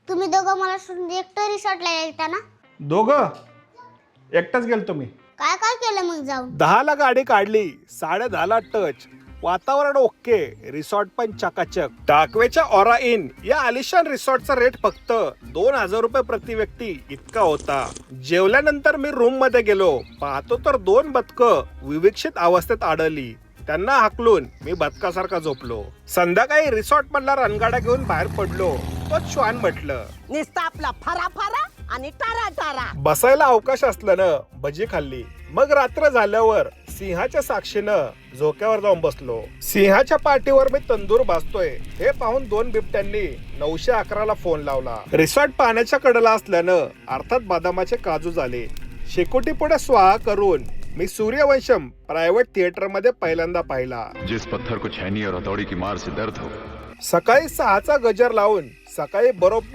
तुम्ही दोघं मला सोडून एकटं रिसॉर्टला गेलता ना? दोघं एकटाच गेलतो मी. काय काय केलं मग जाऊन? 10ला गाडी काढली, 10:30ला टच. वातावरण ओके, रिसॉर्ट पण चकाचक. टाकवेच्या ऑरा इन या आलिशान रिसॉर्टचा रेट फक्त 2,000 रुपये प्रति व्यक्ती इतका होता. जेवल्यानंतर मी रूम मध्ये गेलो, पाहतो तर 2 बदकं विविक्षित अवस्थेत आढळली. त्यांना हाकलून मी बदकासारखा झोपलो. संध्याकाळी रिसॉर्ट मधला रणगाडा घेऊन बाहेर पडलो. तो श्वान म्हटलं, निस्ता आपला फारा फारा आणि टारा टारा. बसायला अवकाश असल्यानं भजी खाल्ली. मग रात्र झाल्यावर सिंहाच्या साक्षीनं झोक्यावर जाऊन बसलो. सिंहाच्या पाठीवर मी तंदूर भाजतोय हे पाहून 2 बिबट्यांनी 911ला फोन लावला. रिसॉर्ट पाण्याच्या कडेला असल्यानं अर्थात बदामाचे काजू झाले. शेकोटी पुढे स्वाहा करून मी सूर्यवंशम प्रायव्हेट थिएटर मध्ये पहिल्यांदा पाहिला. जिस पत्थर को छैनी और हथौड़ी की मार से दर्द हो. सकाळी 6चा गजर लावून सकाळी बरोबर